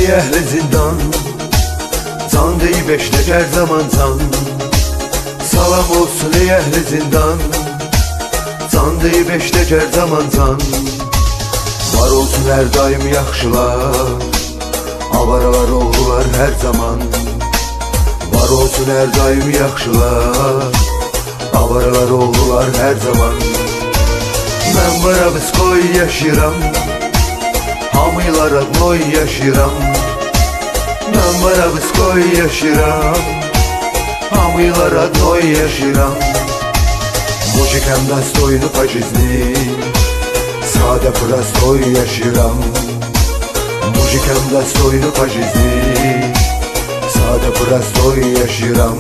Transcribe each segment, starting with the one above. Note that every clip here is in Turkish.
ey ehli zindan, can deyip eşleşer zaman can. Salam olsun ey ehli zindan, can deyip eşleşer zaman can. Var olsun her daim yaxşılar, avaralar oldular her zaman. Var olsun her daim yaxşılar, avaralar oldular her zaman. Ben varabız koy yaşıram, hamılara noy yaşıram. Ben varabız koy yaşıram, hamılara noy yaşıram. Muzikam dastoynu faşizmi, sade prostoy yaşıram. Muzikam dastoynu faşizmi, sade prostoy yaşıram.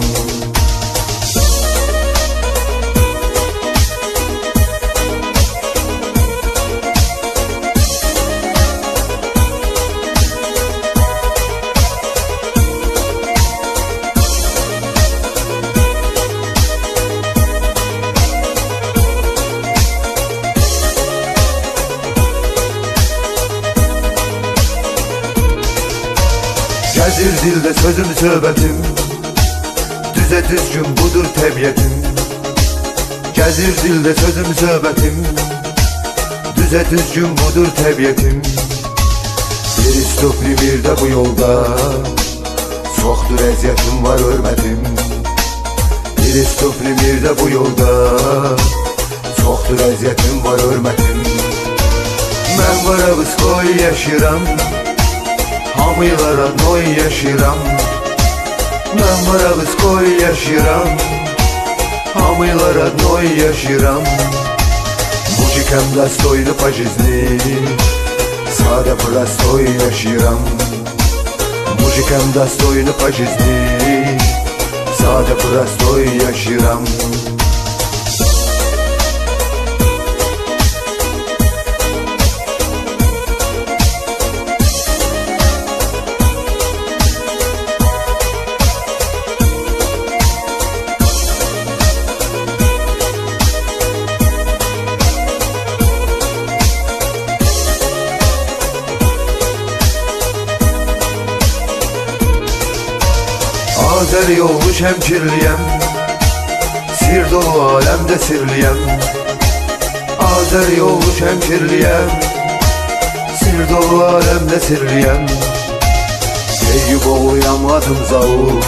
Gəzir dildə sözüm söhbətim, düzə düzgün budur təbiətim. Gəzir dildə sözüm söhbətim, düzə düzgün budur təbiətim. Bir istopli bir də bu yolda, çoxdur əziyyətim var hörmətim. Bir istopli bir də bu yolda, çoxdur əziyyətim var hörmətim. Mən varabız qoy yaşıram, hamılara noy yaşıram. Ben varabız koy yaşıram, hamılara noy yaşıram. Muzikam dastoynu faşizmi, sade prostoy yaşıram. Muzikam dastoynu faşizmi, sade prostoy yaşıram. Azeri olmuş hemkirliyem, sir dolu alemde sirliyem. Azeri olmuş hemkirliyem, sir dolu alemde sirliyem. Eyüp oğluyam adım Zavur,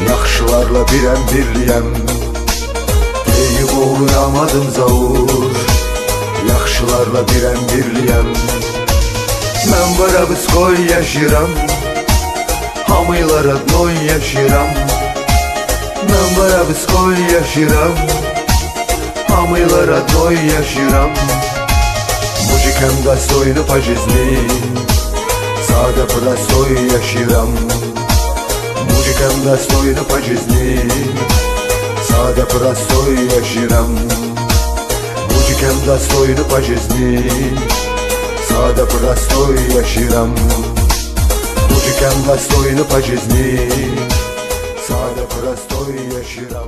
yaxşılarla birəm birliyem. Eyüp oğluyam adım Zavur, yaxşılarla birəm birliyem. Mən varabız koy yaşıram, hamılara noy yaşıram. Ben varabız koy yaşıram, hamılara noy yaşıram. Muzikam dastoynu faşizmi, sade prostoy yaşıram. Muzikam dastoynu faşizmi, sade prostoy yaşıram. Muzikam dastoynu faşizmi, sade prostoy yaşıram. Muzikam dastoynu faşizmi, sade prostoy yaşıram.